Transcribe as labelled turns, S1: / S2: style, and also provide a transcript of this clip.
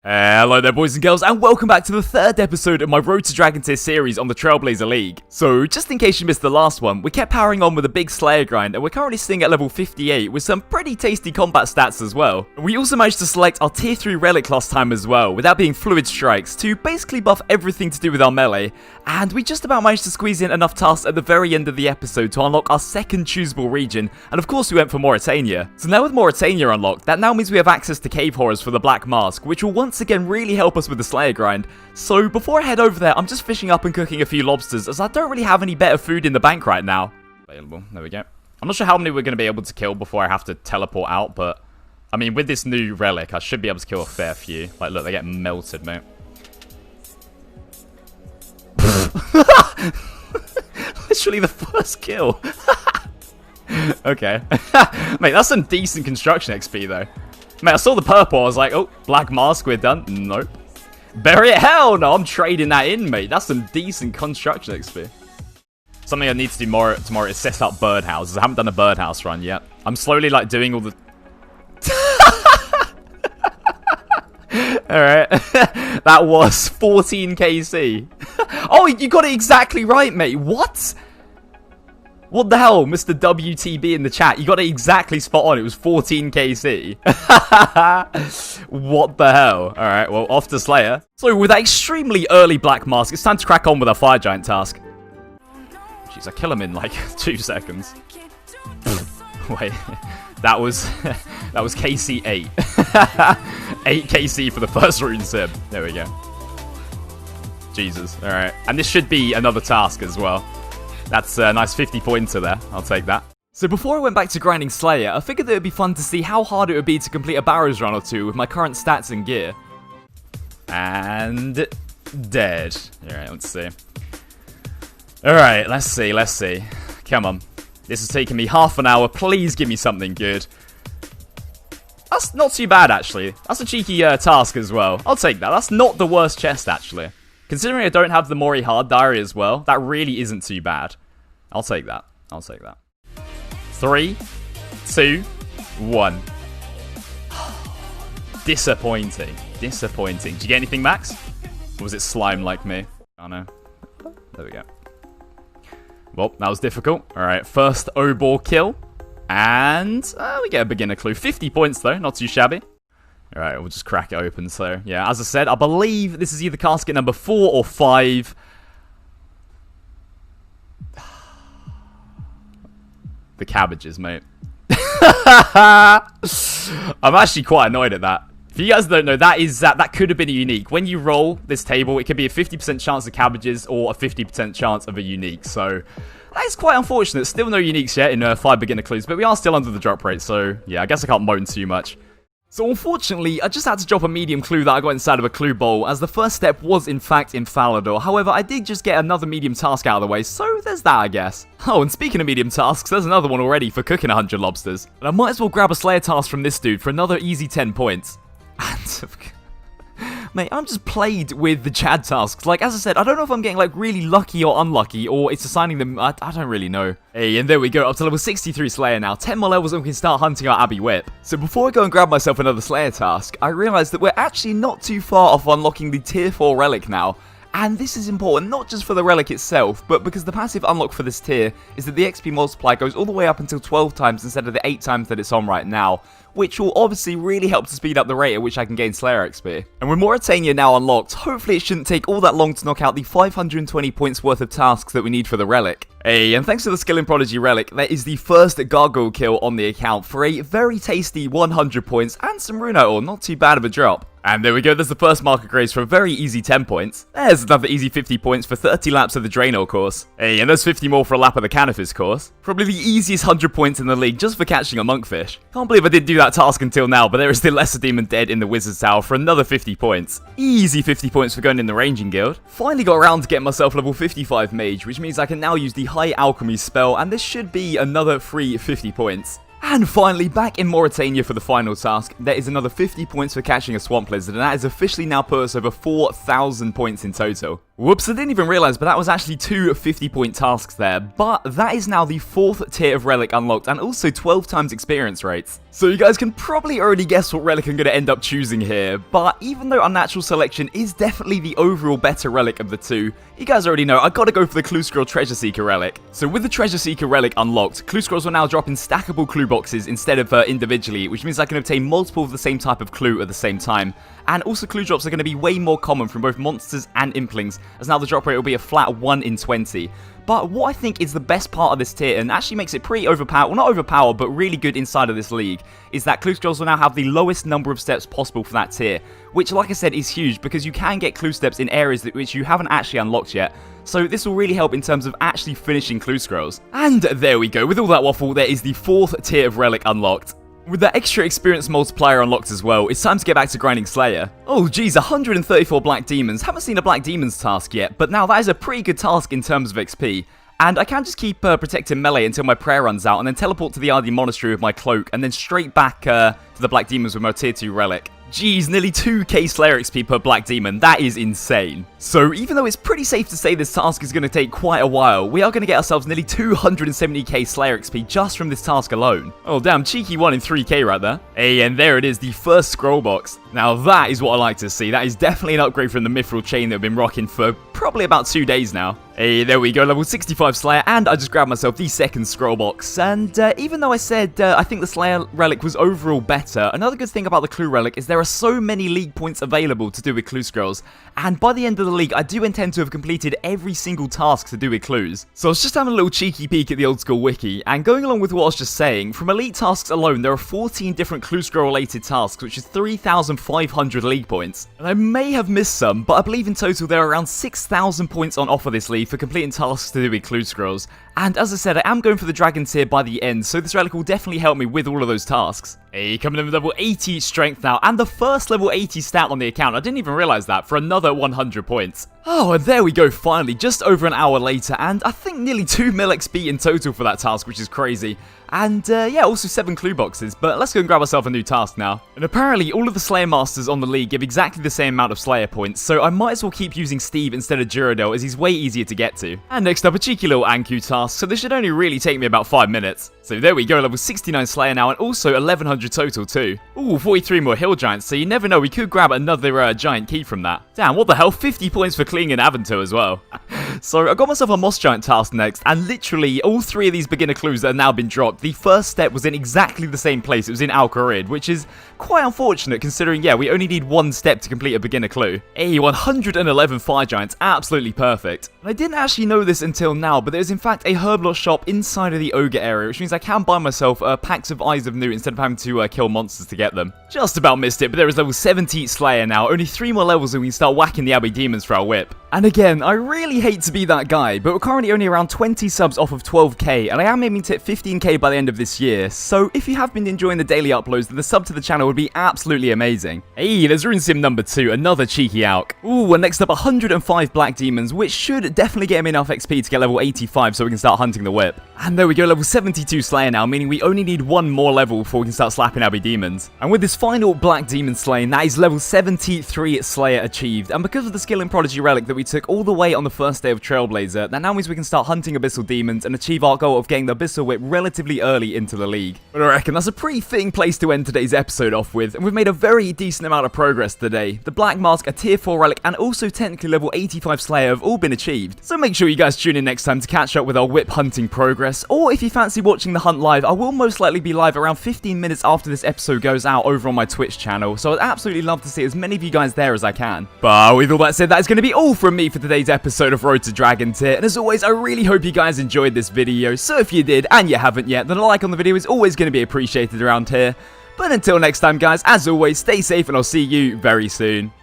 S1: Hello there boys and girls, and welcome back to the third episode of my Road to Dragon Tier series on the Trailblazer League. So, just in case you missed the last one, we kept powering on with a big Slayer grind, and we're currently sitting at level 58 with some pretty tasty combat stats as well. We also managed to select our Tier 3 relic last time as well, without being Fluid Strikes, to basically buff everything to do with our melee, and we just about managed to squeeze in enough tasks at the very end of the episode to unlock our second choosable region, and of course we went for Mauritania. So now with Mauritania unlocked, that now means we have access to Cave Horrors for the Black Mask, which will once again really help us with the Slayer grind. So before I head over there, I'm just fishing up and cooking a few lobsters, as I don't really have any better food in the bank right now. Available, there we go. I'm not sure how many we're going to be able to kill before I have to teleport out, but I mean, with this new relic, I should be able to kill a fair few. Like, look, they get melted, mate. Literally the first kill. Okay. Mate, that's some decent construction XP, though. Mate, I saw the purple, I was like, oh, Black Mask, we're done. Nope. Bury it? Hell no, I'm trading that in, mate. That's some decent construction XP. Something I need to do more tomorrow is set up birdhouses. I haven't done a birdhouse run yet. I'm slowly, like, doing all the... Alright. That was 14 KC. Oh, you got it exactly right, mate. What? What the hell, Mr. WTB in the chat? You got it exactly spot on. It was 14 KC. What the hell? Alright, well, off to Slayer. So, with that extremely early Black Mask, it's time to crack on with our Fire Giant task. Jeez, I kill him in like 2 seconds. Wait, that was KC 8. 8 KC for the first rune sim. There we go. Jesus. Alright. And this should be another task as well. That's a nice 50 pointer there. I'll take that. So before I went back to grinding Slayer, I figured that it would be fun to see how hard it would be to complete a Barrows run or two with my current stats and gear. And... dead. Alright, let's see. Alright, let's see. Come on. This has taken me half an hour. Please give me something good. That's not too bad, actually. That's a cheeky task as well. I'll take that. That's not the worst chest, actually. Considering I don't have the Mori Hard Diary as well, that really isn't too bad. I'll take that. 3, 2, 1. Disappointing. Did you get anything, Max? Or was it slime like me? Oh no. There we go. Well, that was difficult. Alright, first O-Ball kill. And we get a beginner clue. 50 points though, not too shabby. Alright, we'll just crack it open. So, yeah, as I said, I believe this is either casket number 4 or 5. The cabbages, mate. I'm actually quite annoyed at that. If you guys don't know, that could have been a unique. When you roll this table, it could be a 50% chance of cabbages or a 50% chance of a unique. So, that is quite unfortunate. Still no uniques yet in 5 beginner clues, but we are still under the drop rate. So, yeah, I guess I can't moan too much. So unfortunately, I just had to drop a medium clue that I got inside of a clue bowl, as the first step was in fact in Falador. However, I did just get another medium task out of the way, so there's that, I guess. Oh, and speaking of medium tasks, there's another one already for cooking 100 lobsters. And I might as well grab a Slayer task from this dude for another easy 10 points. And... mate, I'm just played with the Chad tasks. Like, as I said, I don't know if I'm getting, like, really lucky or unlucky, or it's assigning them... I don't really know. Hey, and there we go, up to level 63 Slayer now. 10 more levels and we can start hunting our Abbey Whip. So before I go and grab myself another Slayer task, I realised that we're actually not too far off unlocking the Tier 4 Relic now. And this is important, not just for the relic itself, but because the passive unlock for this tier is that the XP multiplier goes all the way up until 12 times instead of the 8 times that it's on right now, which will obviously really help to speed up the rate at which I can gain Slayer XP. And with Mauritania now unlocked, hopefully it shouldn't take all that long to knock out the 520 points worth of tasks that we need for the relic. Hey, and thanks to the skill in Prodigy Relic, that is the first gargoyle kill on the account for a very tasty 100 points and some rune ore, not too bad of a drop. And there we go, there's the first marker grace for a very easy 10 points. There's another easy 50 points for 30 laps of the Draenor course. Hey, and there's 50 more for a lap of the Canifis course. Probably the easiest 100 points in the league just for catching a monkfish. Can't believe I didn't do that task until now, but there is still Lesser Demon dead in the Wizard's Tower for another 50 points. Easy 50 points for going in the Ranging Guild. Finally got around to getting myself level 55 Mage, which means I can now use the High Alchemy spell, and this should be another free 50 points. And finally, back in Mauritania for the final task, there is another 50 points for catching a Swamp Lizard, and that has officially now put us over 4,000 points in total. Whoops, I didn't even realize, but that was actually 2 50-point tasks there. But that is now the 4th tier of relic unlocked, and also 12 times experience rates. So you guys can probably already guess what relic I'm going to end up choosing here, but even though Unnatural Selection is definitely the overall better relic of the two, you guys already know I gotta go for the Clue Scroll Treasure Seeker relic. So with the Treasure Seeker relic unlocked, Clue Scrolls will now drop in stackable clue boxes instead of individually, which means I can obtain multiple of the same type of clue at the same time. And also clue drops are going to be way more common from both monsters and implings, as now the drop rate will be a flat 1 in 20. But what I think is the best part of this tier, and actually makes it pretty overpowered, well not overpowered, but really good inside of this league, is that Clue Scrolls will now have the lowest number of steps possible for that tier, which like I said is huge because you can get clue steps in areas which you haven't actually unlocked yet. So this will really help in terms of actually finishing Clue Scrolls. And there we go, with all that waffle, there is the 4th tier of relic unlocked. With that extra experience multiplier unlocked as well, it's time to get back to grinding Slayer. Oh geez, 134 Black Demons. Haven't seen a Black Demons task yet, but now that is a pretty good task in terms of XP. And I can just keep protecting melee until my prayer runs out, and then teleport to the RD Monastery with my cloak, and then straight back to the Black Demons with my tier 2 relic. Jeez, nearly 2k Slayer XP per Black Demon, that is insane. So even though it's pretty safe to say this task is going to take quite a while, we are going to get ourselves nearly 270k Slayer XP just from this task alone. Oh damn, cheeky 1 in 3k right there. Hey, and there it is, the first scroll box. Now that is what I like to see, that is definitely an upgrade from the Mithril chain that I've been rocking for probably about 2 days now. Hey, there we go, level 65 Slayer, and I just grabbed myself the second scroll box. And even though I said I think the Slayer relic was overall better, another good thing about the Clue relic is there are so many league points available to do with Clue Scrolls. And by the end of the league, I do intend to have completed every single task to do with clues. So I was just having a little cheeky peek at the Old School wiki, and going along with what I was just saying, from elite tasks alone, there are 14 different Clue Scroll related tasks, which is 3,500 league points. And I may have missed some, but I believe in total there are around 6,000 points on offer this league for completing tasks to do with Clue Scrolls. And as I said, I am going for the Dragon tier by the end, so this relic will definitely help me with all of those tasks. Hey, coming in with level 80 strength now, and the first level 80 stat on the account. I didn't even realize that, for another 100 points. Oh, and there we go finally, just over an hour later, and I think nearly 2 mil XP in total for that task, which is crazy. And yeah, also 7 clue boxes, but let's go and grab ourselves a new task now. And apparently all of the Slayer Masters on the league give exactly the same amount of Slayer points, so I might as well keep using Steve instead of Duradel as he's way easier to get to. And next up, a cheeky little Anku task, so this should only really take me about 5 minutes. So there we go, level 69 Slayer now, and also 1100 total too. Ooh, 43 more Hill Giants, so you never know, we could grab another giant key from that. Damn, what the hell, 50 points for Kling and Aventur as well. So I got myself a Moss Giant task next, and literally all 3 of these beginner clues that have now been dropped, the first step was in exactly the same place. It was in Al Qarid, which is quite unfortunate considering, yeah, we only need 1 step to complete a beginner clue. Hey, 111 Fire Giants, absolutely perfect. And I didn't actually know this until now, but there's in fact a Herblot shop inside of the Ogre area, which means I can buy myself packs of Eyes of Newt instead of having to kill monsters to get them. Just about missed it, but there is level 70 Slayer now, only 3 more levels and we can start whacking the Abbey Demons for our whip. And again, I really hate to be that guy, but we're currently only around 20 subs off of 12k, and I am aiming to hit 15k by the end of this year, so if you have been enjoying the daily uploads, then the sub to the channel would be absolutely amazing. Hey, there's RuneSim number 2, another cheeky Alk. Ooh, and next up 105 Black Demons, which should definitely get him enough XP to get level 85 so we can start hunting the whip. And there we go, level 72 Slayer now, meaning we only need 1 more level before we can start slapping Abbey Demons. And with this final Black Demon slaying, that is level 73 Slayer achieved, and because of the skill and prodigy relic that we took all the way on the first day of Trailblazer, that now means we can start hunting Abyssal Demons and achieve our goal of getting the Abyssal Whip relatively early into the league. But I reckon that's a pretty fitting place to end today's episode off with, and we've made a very decent amount of progress today. The Black Mask, a tier 4 relic, and also technically level 85 Slayer have all been achieved. So make sure you guys tune in next time to catch up with our whip hunting progress, or if you fancy watching the hunt live, I will most likely be live around 15 minutes after this episode goes out over on my Twitch channel, so I'd absolutely love to see as many of you guys there as I can. But with all that said, that is going to be all from me for today's episode of Road to Dragon Tier, and as always, I really hope you guys enjoyed this video, so if you did, and you haven't yet, then a like on the video is always going to be appreciated around here. But until next time guys, as always, stay safe and I'll see you very soon.